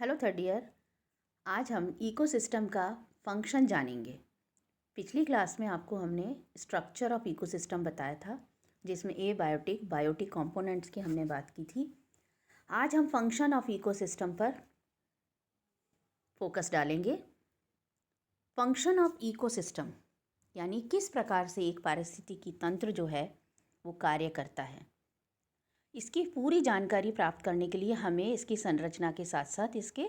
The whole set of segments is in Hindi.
Hello third year. आज हम इकोसिस्टम का फंक्शन जानेंगे। पिछली क्लास में आपको हमने स्ट्रक्चर ऑफ इकोसिस्टम बताया था, जिसमें बायोटिक कंपोनेंट्स की हमने बात की थी। आज हम फंक्शन ऑफ इकोसिस्टम पर फोकस डालेंगे। फंक्शन ऑफ इकोसिस्टम यानी किस प्रकार से एक पारिस्थितिकी तंत्र जो है वो कार्य करता है। इसकी पूरी जानकारी प्राप्त करने के लिए हमें इसकी संरचना के साथ साथ इसके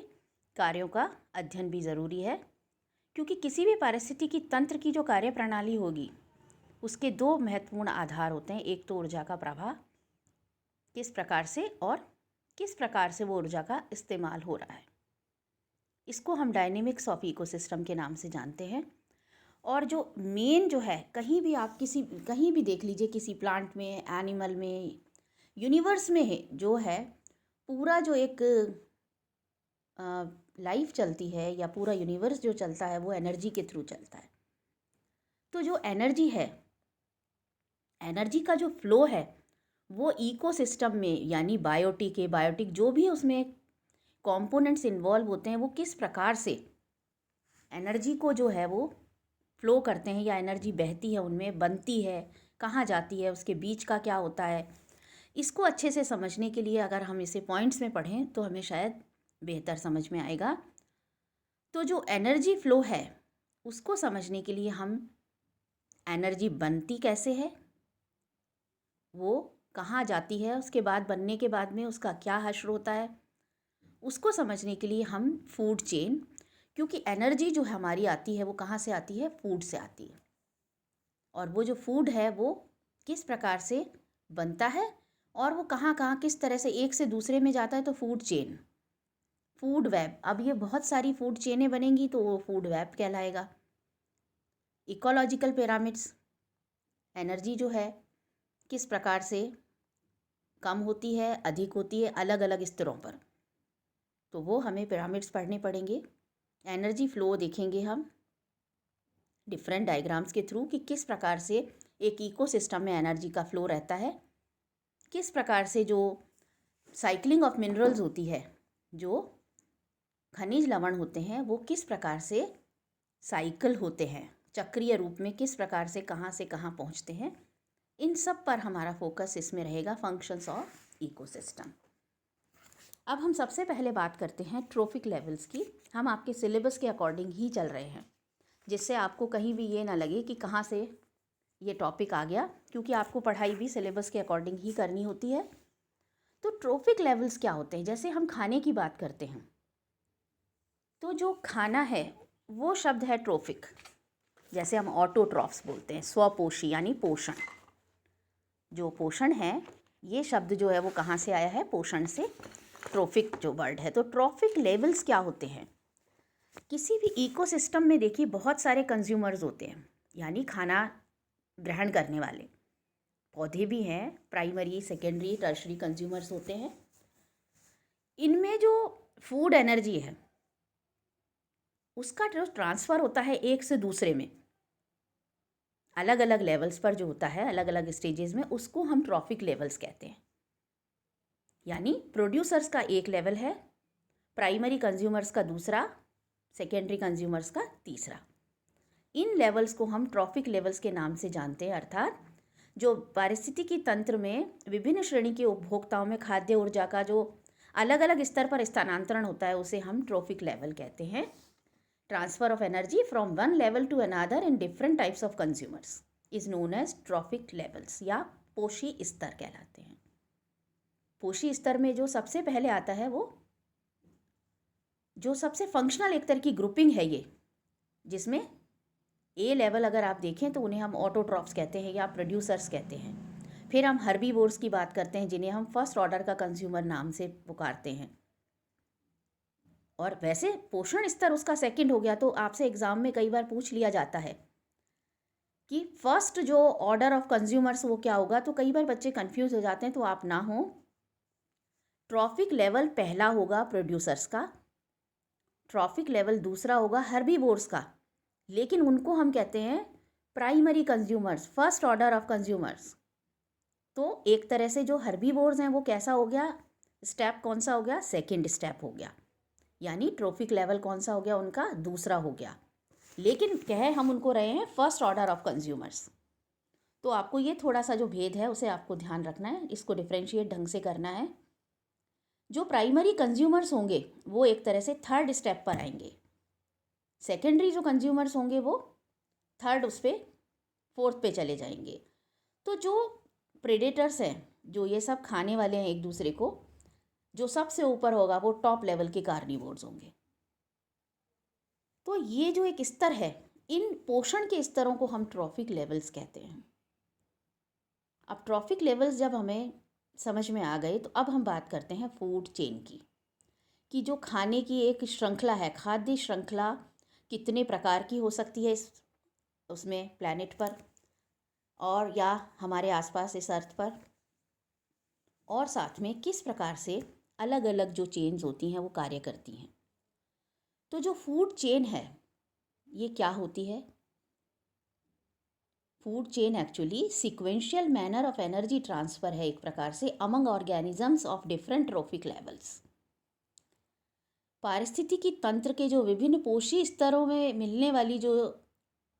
कार्यों का अध्ययन भी ज़रूरी है, क्योंकि किसी भी पारिस्थितिकी तंत्र की जो कार्य प्रणाली होगी उसके दो महत्वपूर्ण आधार होते हैं। एक तो ऊर्जा का प्रवाह किस प्रकार से और किस प्रकार से वो ऊर्जा का इस्तेमाल हो रहा है, इसको हम डायनेमिक्स ऑफ इकोसिस्टम के नाम से जानते हैं। और जो मेन जो है, कहीं भी देख लीजिए, किसी प्लांट में, एनिमल में, यूनिवर्स में है जो है, पूरा जो एक लाइफ चलती है या पूरा यूनिवर्स जो चलता है वो एनर्जी के थ्रू चलता है। तो जो एनर्जी है, एनर्जी का जो फ्लो है वो इकोसिस्टम में यानी बायोटिक जो भी उसमें कंपोनेंट्स इन्वॉल्व होते हैं वो किस प्रकार से एनर्जी को जो है वो फ्लो करते हैं या एनर्जी बहती है, उनमें बनती है, कहाँ जाती है, उसके बीच का क्या होता है, इसको अच्छे से समझने के लिए अगर हम इसे पॉइंट्स में पढ़ें तो हमें शायद बेहतर समझ में आएगा। तो जो एनर्जी फ्लो है उसको समझने के लिए हम एनर्जी बनती कैसे है, वो कहाँ जाती है, उसके बाद बनने के बाद में उसका क्या हश्र होता है, उसको समझने के लिए हम फूड चेन, क्योंकि एनर्जी जो हमारी आती है वो कहाँ से आती है, फूड से आती है। और वो जो फूड है वो किस प्रकार से बनता है और वो कहाँ कहाँ किस तरह से एक से दूसरे में जाता है, तो फूड चेन, फूड वेब। अब ये बहुत सारी फूड चेनें बनेंगी तो वो फूड वेब कहलाएगा। इकोलॉजिकल पिरामिड्स, एनर्जी जो है किस प्रकार से कम होती है, अधिक होती है, अलग अलग स्तरों पर, तो वो हमें पिरामिड्स पढ़ने पड़ेंगे। एनर्जी फ्लो देखेंगे हम डिफरेंट डायग्राम्स के थ्रू कि किस प्रकार से एक इकोसिस्टम में एनर्जी का फ्लो रहता है, किस प्रकार से जो साइक्लिंग ऑफ मिनरल्स होती है, जो खनिज लवण होते हैं वो किस प्रकार से साइकिल होते हैं, चक्रीय रूप में किस प्रकार से कहाँ पहुंचते हैं, इन सब पर हमारा फोकस इसमें रहेगा, फंक्शंस ऑफ इकोसिस्टम। अब हम सबसे पहले बात करते हैं ट्रॉफिक लेवल्स की। हम आपके सिलेबस के अकॉर्डिंग ही चल रहे हैं, जिससे आपको कहीं भी ये ना लगे कि कहाँ से ये टॉपिक आ गया, क्योंकि आपको पढ़ाई भी सिलेबस के अकॉर्डिंग ही करनी होती है। तो ट्रॉफिक लेवल्स क्या होते हैं? जैसे हम खाने की बात करते हैं तो जो खाना है वो शब्द है ट्रॉफिक। जैसे हम ऑटोट्रॉफ्स बोलते हैं, स्वपोषी यानी पोषण। जो पोषण है, ये शब्द जो है वो कहाँ से आया है, पोषण से। ट्रॉफिक जो वर्ड है, तो ट्रॉफिक लेवल्स क्या होते हैं? किसी भी इकोसिस्टम में देखिए बहुत सारे कंज्यूमर्स होते हैं, यानी खाना ग्रहण करने वाले पौधे भी हैं, प्राइमरी, सेकेंडरी, टर्शरी कंज्यूमर्स होते हैं। इनमें जो फूड एनर्जी है उसका जो ट्रांसफ़र होता है एक से दूसरे में, अलग अलग लेवल्स पर जो होता है, अलग अलग स्टेजेस में, उसको हम ट्रॉफिक लेवल्स कहते हैं। यानी प्रोड्यूसर्स का एक लेवल है, प्राइमरी कंज्यूमर्स का दूसरा, सेकेंडरी कंज्यूमर्स का तीसरा। इन लेवल्स को हम ट्रॉफिक लेवल्स के नाम से जानते हैं। अर्थात जो पारिस्थितिकी तंत्र में विभिन्न श्रेणी के उपभोक्ताओं में खाद्य ऊर्जा का जो अलग अलग स्तर पर स्थानांतरण होता है उसे हम ट्रॉफिक लेवल कहते हैं। Transfer of energy from one level to another in different types of consumers is known as trophic levels, या पोषी स्तर कहलाते हैं। पोषी स्तर में जो सबसे पहले आता है, वो जो सबसे फंक्शनल एक तरह की ग्रुपिंग है ये, जिसमें ए लेवल अगर आप देखें तो उन्हें हम ऑटोट्रॉफ्स कहते हैं या प्रोड्यूसर्स कहते हैं। फिर हम हर्बीवोर्स की बात करते हैं, जिन्हें हम फर्स्ट ऑर्डर का कंज्यूमर नाम से पुकारते हैं। और वैसे पोषण स्तर उसका सेकंड हो गया। तो आपसे एग्ज़ाम में कई बार पूछ लिया जाता है कि फर्स्ट जो ऑर्डर ऑफ कंज्यूमर्स वो क्या होगा, तो कई बार बच्चे कंफ्यूज हो जाते हैं, तो आप ना हो। ट्रॉफिक लेवल पहला होगा प्रोड्यूसर्स का, ट्रॉफिक लेवल दूसरा होगा हर्बीवोर्स का, लेकिन उनको हम कहते हैं primary consumers, first order of consumers. तो एक तरह से जो हर्बीवोर्स हैं वो कैसा हो गया, स्टेप कौन सा हो गया, सेकंड स्टेप हो गया। यानी ट्रॉफिक लेवल कौन सा हो गया उनका, दूसरा हो गया। लेकिन कह हम उनको रहे हैं फर्स्ट ऑर्डर ऑफ कंज्यूमर्स। तो आपको ये थोड़ा सा जो भेद है उसे आपको ध्यान रखना है, इसको डिफ्रेंशिएट ढंग से करना है। जो प्राइमरी कंज्यूमर्स होंगे वो एक तरह से थर्ड स्टेप पर आएंगे, सेकेंडरी जो कंज्यूमर्स होंगे वो थर्ड उस पर फोर्थ पे चले जाएंगे। तो जो प्रेडेटर्स हैं, जो ये सब खाने वाले हैं एक दूसरे को, जो सबसे ऊपर होगा वो टॉप लेवल के कार्निवोर्स होंगे। तो ये जो एक स्तर है, इन पोषण के स्तरों को हम ट्रॉफिक लेवल्स कहते हैं। अब ट्रॉफिक लेवल्स जब हमें समझ में आ गए तो अब हम बात करते हैं फूड चेन की, कि जो खाने की एक श्रृंखला है, खाद्य श्रृंखला कितने प्रकार की हो सकती है इस उसमें प्लैनेट पर और या हमारे आसपास इस अर्थ पर, और साथ में किस प्रकार से अलग अलग जो चेन्स होती हैं वो कार्य करती हैं। तो जो फूड चेन है ये क्या होती है? Food chain actually sequential manner of energy transfer है एक प्रकार से among organisms of different trophic levels. पारिस्थितिकी तंत्र के जो विभिन्न पोषी स्तरों में मिलने वाली जो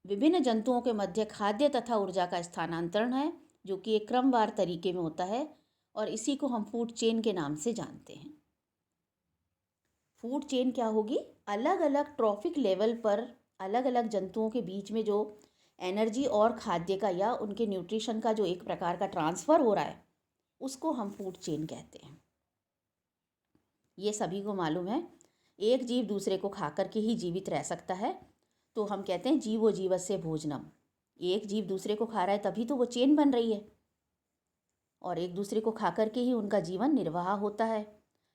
विभिन्न जंतुओं के मध्य खाद्य तथा ऊर्जा का स्थानांतरण है, जो कि एक क्रमवार तरीके में होता है, और इसी को हम फूड चेन के नाम से जानते हैं। फूड चेन क्या होगी? अलग अलग ट्रॉफिक लेवल पर अलग अलग जंतुओं के बीच में जो एनर्जी और खाद्य का या उनके न्यूट्रिशन का जो एक प्रकार का ट्रांसफ़र हो रहा है उसको हम फूड चेन कहते हैं। ये सभी को मालूम है, एक जीव दूसरे को खा कर के ही जीवित रह सकता है। तो हम कहते हैं जीवो जीवस्य भोजनम। एक जीव दूसरे को खा रहा है तभी तो वो चेन बन रही है, और एक दूसरे को खा कर के ही उनका जीवन निर्वाह होता है।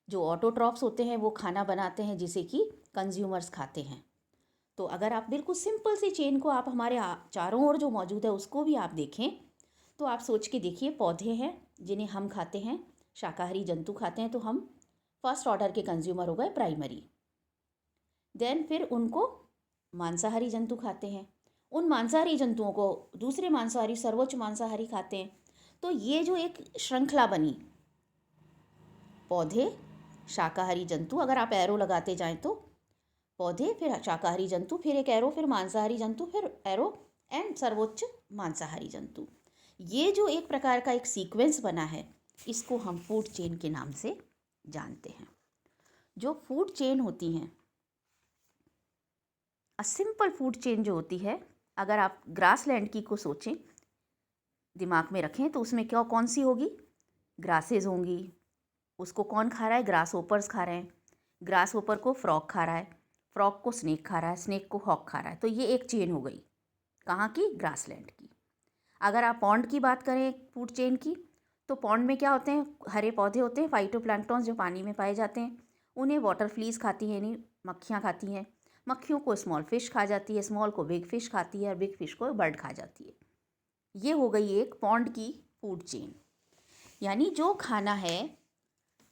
जो ऑटोट्रॉफ्स होते हैं वो खाना बनाते हैं जिसे कि कंज्यूमर्स खाते हैं। तो अगर आप बिल्कुल सिंपल सी चेन को आप हमारे चारों ओर जो मौजूद है उसको भी आप देखें तो आप सोच के देखिए, पौधे हैं जिन्हें हम खाते हैं, शाकाहारी जंतु खाते हैं, तो हम फर्स्ट ऑर्डर के कंज्यूमर हो गए, प्राइमरी। देन फिर उनको मांसाहारी जंतु खाते हैं, उन मांसाहारी जंतुओं को दूसरे मांसाहारी सर्वोच्च मांसाहारी खाते हैं। तो ये जो एक श्रृंखला बनी, पौधे, शाकाहारी जंतु, अगर आप एरो लगाते जाएं तो पौधे, फिर शाकाहारी जंतु, फिर एक एरो, फिर मांसाहारी जंतु, फिर एरो एंड सर्वोच्च मांसाहारी जंतु। ये जो एक प्रकार का एक सीक्वेंस बना है इसको हम फूड चेन के नाम से जानते हैं। जो फूड चेन होती हैं, सिंपल फूड चेन जो होती है, अगर आप ग्रासलैंड की को सोचें, दिमाग में रखें, तो उसमें क्या कौन सी होगी? ग्रासेज होंगी। उसको कौन खा रहा है? ग्रास होपर्स खा रहे हैं। ग्रास होपर को फ्रॉग खा रहा है, फ्रॉग को स्नेक खा रहा है, स्नेक को हॉक खा रहा है। तो ये एक चेन हो गई, कहाँ की? ग्रासलैंड की। अगर आप पॉन्ड की बात करें फूड चेन की, तो पॉन्ड में क्या होते हैं? हरे पौधे होते हैं, फाइटोप्लैंक्टन्स जो पानी में पाए जाते हैं, उन्हें वाटर फ्लीज खाती हैं, यानी मक्खियाँ खाती हैं। मक्खियों को स्मॉल फिश खा जाती है, स्मॉल को बिग फिश खाती है, और बिग फिश को बर्ड खा जाती है। ये हो गई एक पॉन्ड की फूड चेन। यानी जो खाना है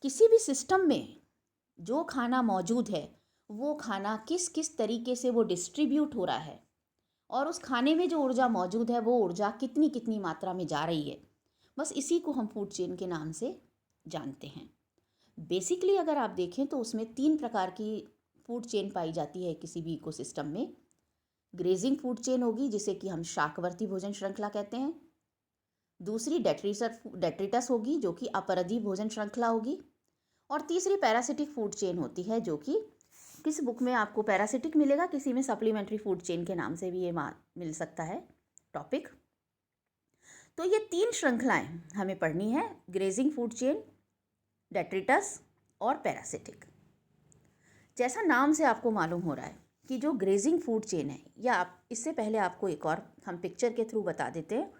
किसी भी सिस्टम में, जो खाना मौजूद है वो खाना किस किस तरीके से वो डिस्ट्रीब्यूट हो रहा है, और उस खाने में जो ऊर्जा मौजूद है वो ऊर्जा कितनी कितनी मात्रा में जा रही है, बस इसी को हम फूड चेन के नाम से जानते हैं। बेसिकली अगर आप देखें तो उसमें 3 प्रकार की फूड चेन पाई जाती है किसी भी इकोसिस्टम में। ग्रेजिंग फूड चेन होगी जिसे कि हम शाकवर्ती भोजन श्रृंखला कहते हैं। दूसरी डेट्रिटस होगी जो कि अपरदीय भोजन श्रृंखला होगी। और तीसरी पैरासिटिक फूड चेन होती है, जो कि किस बुक में आपको पैरासिटिक मिलेगा, किसी में सप्लीमेंट्री फूड चेन के नाम से भी ये मिल सकता है टॉपिक। तो ये 3 श्रृंखलाएं हमें पढ़नी है, ग्रेजिंग फूड चेन, डेट्रिटस और पैरासिटिक। जैसा नाम से आपको मालूम हो रहा है कि जो ग्रेजिंग फूड चेन है, या आप इससे पहले आपको एक और हम पिक्चर के थ्रू बता देते हैं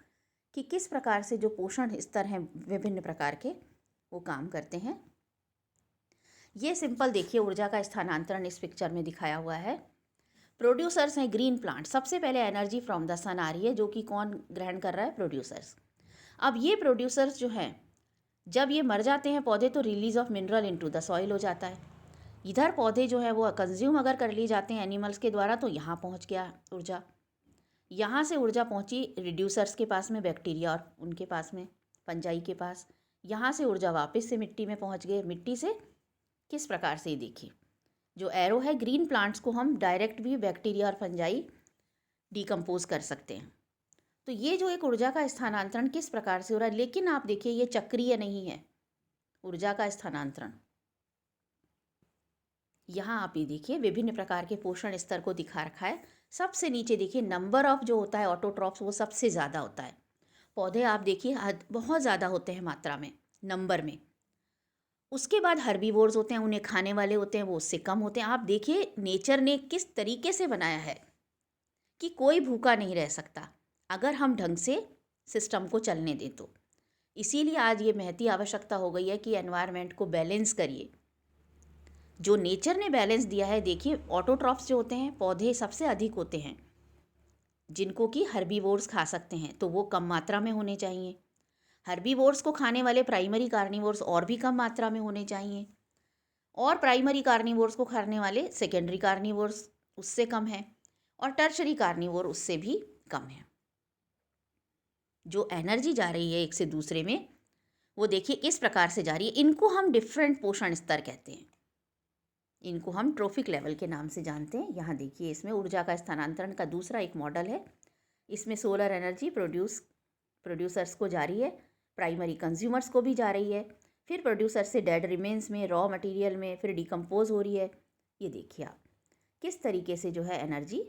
कि किस प्रकार से जो पोषण स्तर हैं विभिन्न प्रकार के वो काम करते हैं। ये सिंपल देखिए, ऊर्जा का स्थानांतरण इस पिक्चर में दिखाया हुआ है। प्रोड्यूसर्स हैं ग्रीन प्लांट, सबसे पहले एनर्जी फ्रॉम द सन आ रही है, जो कि कौन ग्रहण कर रहा है? प्रोड्यूसर्स। अब ये प्रोड्यूसर्स जो हैं, जब ये मर जाते हैं पौधे तो release of mineral into the soil हो जाता है। इधर पौधे जो है वो कंज्यूम अगर कर लिए जाते हैं एनिमल्स के द्वारा, तो यहाँ पहुँच गया ऊर्जा, यहाँ से ऊर्जा पहुँची रिड्यूसर्स के पास में, बैक्टीरिया और उनके पास में, फंजाई के पास। यहाँ से ऊर्जा वापस से मिट्टी में पहुँच गई, मिट्टी से किस प्रकार से देखिए, जो एरो है ग्रीन प्लांट्स को हम डायरेक्ट भी बैक्टीरिया और फंजाई डिकम्पोज कर सकते हैं। तो ये जो एक ऊर्जा का स्थानांतरण किस प्रकार से हो रहा है, लेकिन आप देखिए ये चक्रीय नहीं है ऊर्जा का स्थानांतरण। यहाँ आप ये देखिए विभिन्न प्रकार के पोषण स्तर को दिखा रखा है। सबसे नीचे देखिए नंबर ऑफ जो होता है ऑटोट्रॉफ्स वो सबसे ज़्यादा होता है। पौधे आप देखिए बहुत ज़्यादा होते हैं मात्रा में, नंबर में। उसके बाद हर्बीवोर्स होते हैं, उन्हें खाने वाले होते हैं, वो उससे कम होते हैं। आप देखिए नेचर ने किस तरीके से बनाया है कि कोई भूखा नहीं रह सकता अगर हम ढंग से सिस्टम को चलने दें तो। इसीलिए आज ये महती आवश्यकता हो गई है कि एनवायरनमेंट को बैलेंस करिए। जो नेचर ने बैलेंस दिया है, देखिए ऑटोट्रॉफ्स जो होते हैं पौधे सबसे अधिक होते हैं जिनको कि हर्बीवोर्स खा सकते हैं, तो वो कम मात्रा में होने चाहिए। हर्बीवोर्स को खाने वाले प्राइमरी कार्निवोर्स और भी कम मात्रा में होने चाहिए, और प्राइमरी कार्निवोर्स को खाने वाले सेकेंडरी कार्निवोर्स उससे कम है, और टर्शरी कार्निवोर उससे भी कम है। जो एनर्जी जा रही है एक से दूसरे में वो देखिए किस प्रकार से जा रही है। इनको हम डिफरेंट पोषण स्तर कहते हैं, इनको हम ट्रोफिक लेवल के नाम से जानते हैं। यहाँ देखिए इसमें ऊर्जा का स्थानांतरण का दूसरा एक मॉडल है। इसमें सोलर एनर्जी प्रोड्यूसर्स को जा रही है, प्राइमरी कंज्यूमर्स को भी जा रही है, फिर प्रोड्यूसर से डेड रिमेन्स में, रॉ मटेरियल में, फिर डिकम्पोज हो रही है। ये देखिए आप किस तरीके से जो है एनर्जी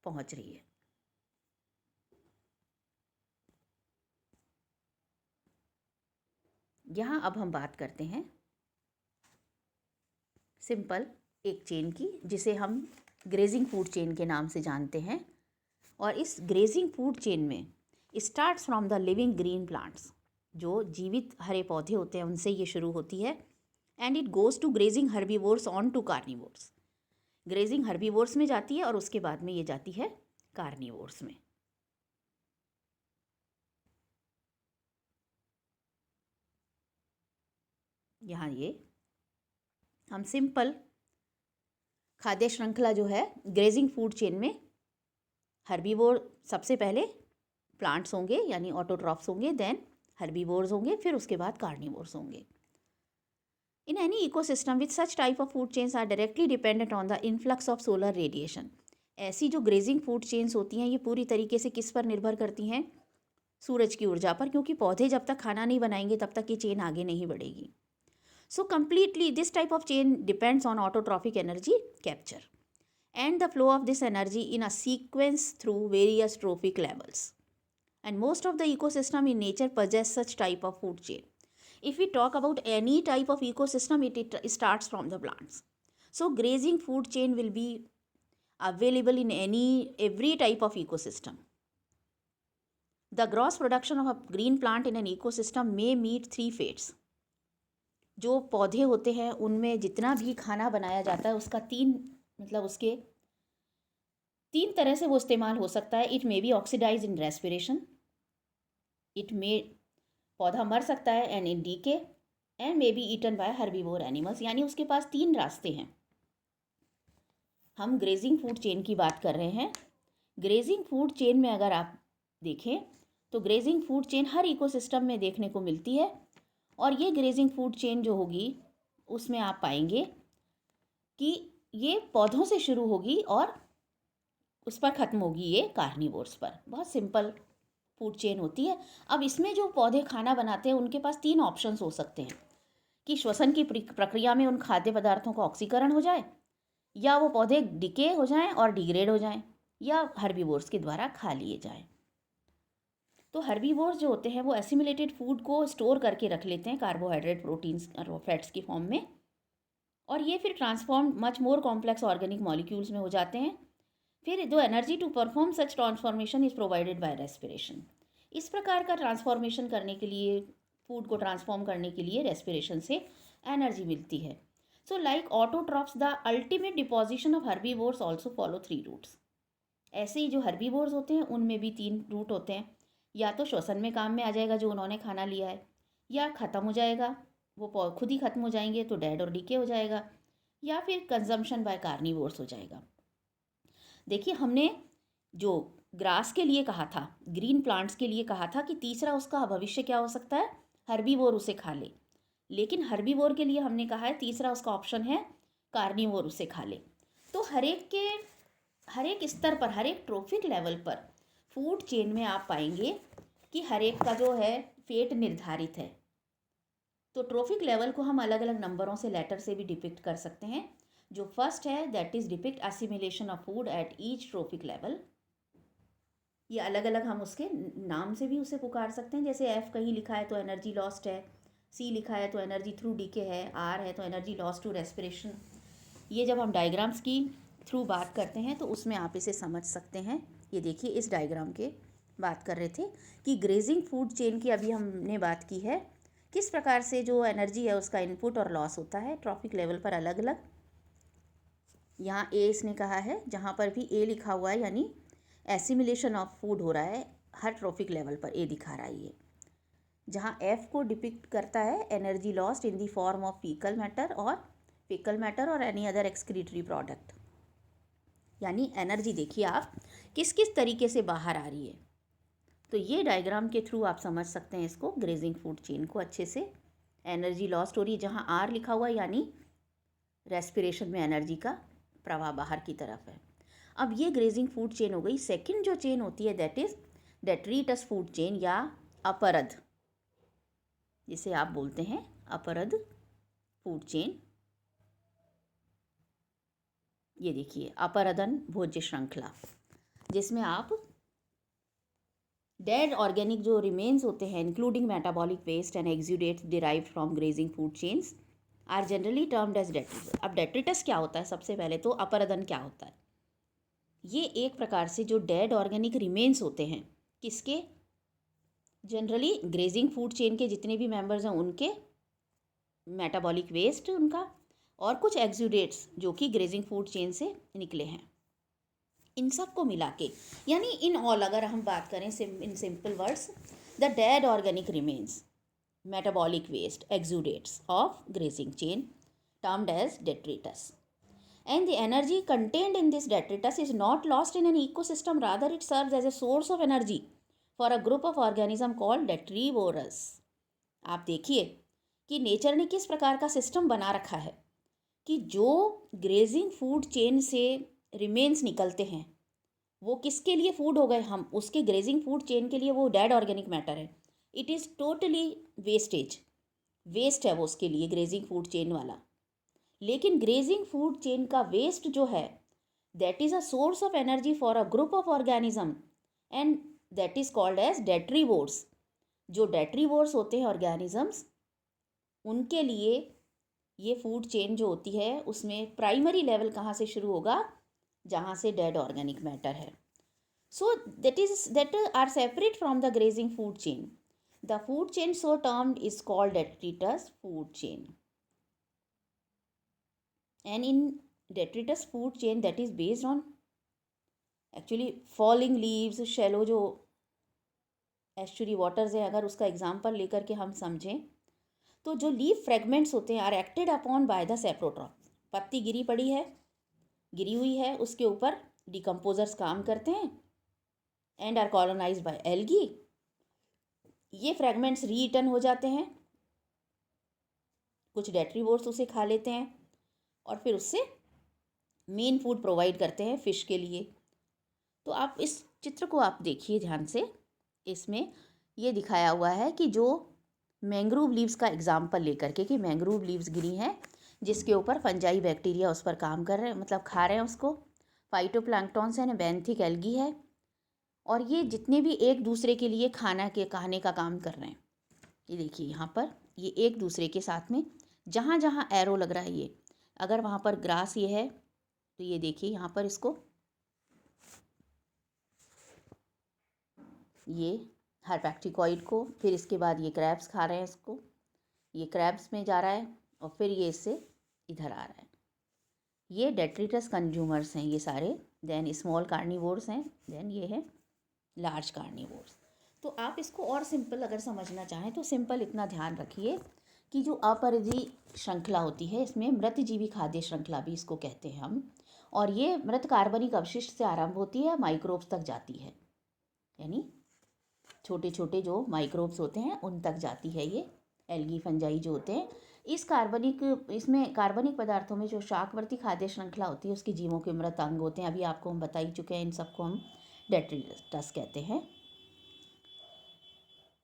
पहुँच रही है। यहाँ अब हम बात करते हैं सिंपल एक चेन की, जिसे हम ग्रेजिंग फूड चेन के नाम से जानते हैं। और इस ग्रेजिंग फूड चेन में starts from the living green plants, जो जीवित हरे पौधे होते हैं उनसे ये शुरू होती है, and it goes to grazing herbivores on to carnivores. Grazing herbivores में जाती है और उसके बाद में ये जाती है कार्निवोर्स में। यहाँ ये हम सिंपल खाद्य श्रृंखला जो है ग्रेजिंग फूड चेन में हर्बीवोर सबसे पहले प्लांट्स होंगे यानी ऑटोट्रॉफ्स होंगे, देन हर्बीवोर्स होंगे, फिर उसके बाद कार्निवोर्स होंगे। In any ecosystem with such type of food chains are directly dependent on the influx of solar radiation. ऐसी जो ग्रेजिंग फूड चेन्स होती हैं ये पूरी तरीके से किस पर निर्भर करती हैं? सूरज की ऊर्जा पर, क्योंकि पौधे जब तक खाना नहीं बनाएंगे तब तक ये चेन आगे नहीं बढ़ेगी। So completely this type of chain depends on autotrophic energy capture and the flow of this energy in a sequence through various trophic levels. And most of the ecosystem in nature possess such type of food chain. If we talk about any type of ecosystem, it starts from the plants. So grazing food chain will be available in every type of ecosystem. The gross production of a green plant in an ecosystem may meet three fates. जो पौधे होते हैं उनमें जितना भी खाना बनाया जाता है उसका उसके तीन तरह से वो इस्तेमाल हो सकता है। It may be oxidise in respiration, it may पौधा मर सकता है and in decay, and may be eaten by herbivore animals. यानी उसके पास तीन रास्ते हैं। हम ग्रेजिंग फूड चेन की बात कर रहे हैं। ग्रेजिंग फूड चेन में अगर आप देखें तो ग्रेजिंग फूड चेन हर इकोसिस्टम में देखने को मिलती है, और ये ग्रेजिंग फूड चेन जो होगी उसमें आप पाएंगे कि ये पौधों से शुरू होगी और उस पर ख़त्म होगी ये कार्निवोर्स पर। बहुत सिंपल फूड चेन होती है। अब इसमें जो पौधे खाना बनाते हैं उनके पास तीन ऑप्शंस हो सकते हैं कि श्वसन की प्रक्रिया में उन खाद्य पदार्थों का ऑक्सीकरण हो जाए, या वो पौधे डिके हो जाएं और डिग्रेड हो जाएं, या हर्बीवोर्स के द्वारा खा लिए जाएं। तो हर्बीवोर्स जो होते हैं वो एसिमिलेटेड फूड को स्टोर करके रख लेते हैं कार्बोहाइड्रेट, प्रोटीन्स और फैट्स की फॉर्म में, और ये फिर transform much more complex organic molecules में हो जाते हैं। फिर जो energy to perform such transformation is provided by respiration. इस प्रकार का ट्रांसफॉर्मेशन करने के लिए, फूड को ट्रांसफॉर्म करने के लिए रेस्पिरेशन से एनर्जी मिलती है। So like autotrophs, the ultimate deposition of herbivores also follow three routes. ऐसे ही जो हर्बीवोर्स होते हैं उनमें भी तीन रूट होते हैं। या तो श्वसन में काम में आ जाएगा जो उन्होंने खाना लिया है, या ख़त्म हो जाएगा, वो खुद ही ख़त्म हो जाएंगे तो डेड और डीके हो जाएगा, या फिर कंजम्पशन बाय कार्निवोर्स हो जाएगा। देखिए हमने जो ग्रास के लिए कहा था, ग्रीन प्लांट्स के लिए कहा था कि तीसरा उसका भविष्य क्या हो सकता है, हर्बीवोर उसे खा ले। लेकिन हर्बीवोर के लिए हमने कहा है तीसरा उसका ऑप्शन है कार्निवोर उसे खा ले। तो हर एक स्तर पर, हर एक ट्रॉफिक लेवल पर फूड चेन में आप पाएंगे कि हर एक का जो है फेट निर्धारित है। तो ट्रॉफिक लेवल को हम अलग अलग नंबरों से, लेटर से भी डिपिक्ट कर सकते हैं। जो फर्स्ट है that is depict assimilation of food at each trophic level. ये अलग अलग हम उसके नाम से भी उसे पुकार सकते हैं। जैसे एफ कहीं लिखा है तो एनर्जी लॉस्ट है, सी लिखा है तो एनर्जी थ्रू डीके है, आर है तो एनर्जी लॉस्ट टू रेस्पिरेशन। ये जब हम डायग्राम्स की थ्रू बात करते हैं तो उसमें आप इसे समझ सकते हैं। ये देखिए, इस डायग्राम के बात कर रहे थे कि ग्रेजिंग फूड चेन की अभी हमने बात की है, किस प्रकार से जो एनर्जी है उसका इनपुट और लॉस होता है ट्रॉफिक लेवल पर अलग अलग। यहाँ ए इसने कहा है, जहाँ पर भी ए लिखा हुआ है यानी एसिमिलेशन ऑफ फूड हो रहा है हर ट्रॉफिक लेवल पर, ए दिखा रहा है ये। जहाँ एफ को डिपिक्ट करता है energy lost in the form of faecal matter और एनी अदर एक्सक्रीटरी प्रोडक्ट। यानी एनर्जी देखिए आप किस किस तरीके से बाहर आ रही है। तो ये डायग्राम के थ्रू आप समझ सकते हैं इसको, ग्रेजिंग फूड चेन को अच्छे से। एनर्जी लॉस्ट हो रही है, जहाँ आर लिखा हुआ है यानी रेस्पिरेशन में एनर्जी का प्रवाह बाहर की तरफ है। अब ये ग्रेजिंग फूड चेन हो गई। सेकंड जो चेन होती है that is detritus food chain या अपरद, जिसे आप बोलते हैं अपरद फूड चेन। ये देखिए अपरदन भोज्य श्रृंखला, जिसमें आप डेड ऑर्गेनिक जो रिमेन्स होते हैं including metabolic waste and exudates derived from grazing food chains are generally termed as detritus. अब डेट्रिटस क्या होता है? सबसे पहले तो अपरदन क्या होता है? ये एक प्रकार से जो डेड ऑर्गेनिक रिमेन्स होते हैं, किसके? जनरली ग्रेजिंग फूड चेन के जितने भी मेंबर्स हैं उनके, मेटाबॉलिक वेस्ट उनका, और कुछ एक्सुडेट्स जो कि ग्रेजिंग फूड चेन से निकले हैं, इन सब को मिला के, यानी इन ऑल अगर हम बात करें in simple words, the dead organic remains, metabolic waste, exudates of grazing chain termed as detritus. And the energy contained in this detritus is not lost in an ecosystem, rather it serves as a source of energy for a group of organism called detrivorous. आप देखिए कि नेचर ने किस प्रकार का सिस्टम बना रखा है कि जो ग्रेजिंग फूड चेन से रिमेन्स निकलते हैं वो किसके लिए फूड हो गए? हम उसके ग्रेजिंग फूड चेन के लिए वो डेड ऑर्गेनिक मैटर है। इट इज़ टोटली वेस्ट है वो उसके लिए ग्रेजिंग फूड चेन वाला। लेकिन ग्रेजिंग फूड चेन का वेस्ट जो है that is a source of energy for a group of organism and that is called as detritivores. जो डेट्रीवोर्स होते हैं ऑर्गेनिजम्स, उनके लिए ये फूड चेन जो होती है उसमें प्राइमरी लेवल कहाँ से शुरू होगा? जहाँ से डेड ऑर्गेनिक मैटर है। सो that are separate from the grazing food chain. The food chain so termed is called detritus food chain. And in detritus food chain that is based on actually falling leaves, shallow जो एस्चुरी वाटर्स है, अगर उसका एग्जाम्पल लेकर के हम समझें तो जो लीफ फ्रेगमेंट्स होते हैं are acted upon by the saprotroph. पत्ती गिरी हुई है, उसके ऊपर डिकम्पोजर्स काम करते हैं and are colonised by algae. ये फ्रेगमेंट्स रीटर्न हो जाते हैं, कुछ डेट्रीवोर्स उसे खा लेते हैं और फिर उससे मेन फूड प्रोवाइड करते हैं फिश के लिए। तो आप इस चित्र को आप देखिए ध्यान से, इसमें ये दिखाया हुआ है कि जो मैंग्रोव लीव्स का एग्जाम्पल लेकर के, कि मैंग्रोव लीव्स गिरी हैं जिसके ऊपर फंजाई बैक्टीरिया उस पर काम कर रहे हैं, मतलब खा रहे हैं उसको। फाइटोप्लैंक्टॉन्स है, बेंथिक एल्गी है, और ये जितने भी एक दूसरे के लिए खाने का काम कर रहे हैं। ये देखिए यहाँ पर ये एक दूसरे के साथ में जहाँ जहाँ एरो लग रहा है, ये अगर वहाँ पर ग्रास ये है तो ये देखिए यहाँ पर इसको ये हर्पैक्टिकॉइड को, फिर इसके बाद ये क्रैब्स खा रहे हैं इसको, ये क्रैब्स में जा रहा है और फिर ये इससे इधर आ रहा है। ये डेट्रिटस कंज्यूमर्स हैं ये सारे। देन स्मॉल कार्निवोर्स हैं, देन ये है लार्ज कार्निवोर्स। तो आप इसको और सिंपल अगर समझना चाहें तो सिंपल इतना ध्यान रखिए कि जो अपरिधि श्रृंखला होती है इसमें मृतजीवी खाद्य श्रृंखला भी इसको कहते हैं हम, और ये मृत कार्बनिक अवशिष्ट से आरंभ होती है, माइक्रोब्स तक जाती है, यानी छोटे छोटे जो माइक्रोब्स होते हैं उन तक जाती है ये एल्गी फंजाई जो होते हैं। इसमें कार्बनिक पदार्थों में जो शाकवर्ती खाद्य श्रृंखला होती है उसकी जीवों के मृत अंग होते हैं। अभी आपको हम बता ही चुके हैं, इन सबको हम डेट्रिटस कहते हैं।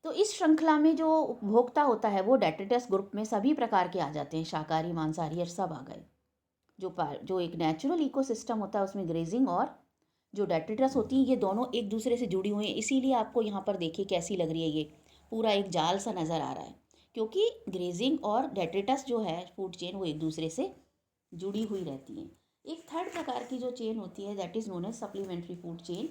तो इस श्रृंखला में जो उपभोक्ता होता है वो डेट्रिटस ग्रुप में सभी प्रकार के आ जाते हैं, शाकाहारी मांसाहारी और सब आ गए। जो एक नेचुरल इकोसिस्टम होता है उसमें ग्रेजिंग और जो डेट्रिटस होती हैं ये दोनों एक दूसरे से जुड़ी हुई हैं। इसीलिए आपको यहाँ पर देखिए कैसी लग रही है, ये पूरा एक जाल सा नज़र आ रहा है, क्योंकि ग्रेजिंग और डेट्रिटस जो है फूड चेन वो एक दूसरे से जुड़ी हुई रहती हैं। एक थर्ड प्रकार की जो चेन होती है that is known as supplementary food chain.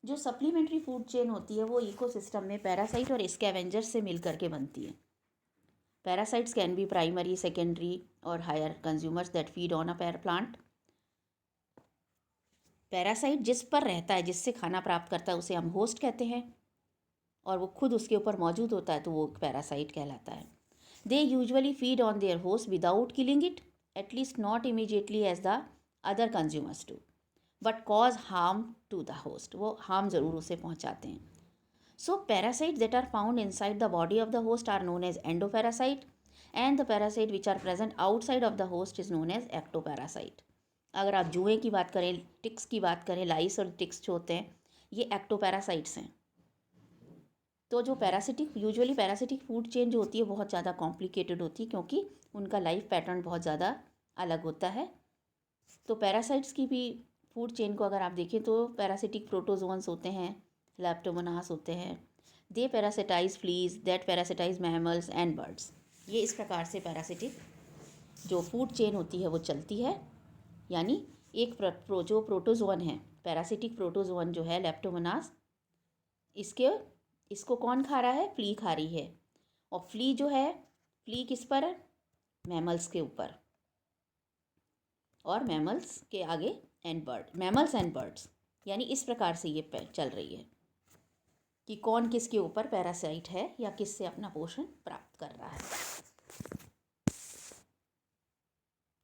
जो सप्लीमेंट्री फूड चेन होती है वो इकोसिस्टम में पैरासाइट और स्कैवेंजर्स से मिल करके बनती है। Parasites can be primary, secondary और higher consumers that feed on a plant. Parasite जिस पर रहता है, जिससे खाना प्राप्त करता है, उसे हम होस्ट कहते हैं, और वो खुद उसके ऊपर मौजूद होता है तो वो पैरासाइट कहलाता है। They usually feed on their host without killing it, at least not immediately as the other consumers do, but cause harm to the host. वो हार्म ज़रूर उसे पहुंचाते हैं। So parasite that are found inside the body of the host are known as endoparasite, and the parasite which are present outside of the host is known as ectoparasite. अगर आप जुए की बात करें, टिक्स की बात करें, लाइस और टिक्स जो होते हैं ये एक्टोपैरासाइट्स हैं। तो जो यूजुअली पैरासिटिक फूड चेन जो होती है बहुत ज़्यादा कॉम्प्लिकेटेड होती है, क्योंकि उनका लाइफ पैटर्न बहुत ज़्यादा अलग होता है। तो पैरासाइट्स की भी फूड चेन को अगर आप देखें तो पैरासिटिक प्रोटोजोन्स होते हैं, लैप्टोमोनास होते हैं। They parasitize fleas that parasitize mammals and birds. ये इस प्रकार से पैरासिटिक जो फूड चेन होती है वो चलती है। यानी एक जो प्रोटोजोन है, पैरासिटिक प्रोटोजोन जो है लैप्टोमोनास, इसको कौन खा रहा है? फ्ली खा रही है। और फ्ली जो है, फ्ली किस पर है? मैमल्स के ऊपर, और मैमल्स के आगे मैमल्स एंड बर्ड्स। यानी इस प्रकार से ये चल रही है कि कौन किसके ऊपर पैरासाइट है या किससे अपना पोषण प्राप्त कर रहा है।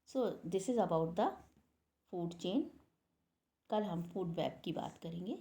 So this is about the food chain. कल हम फूड वेब की बात करेंगे।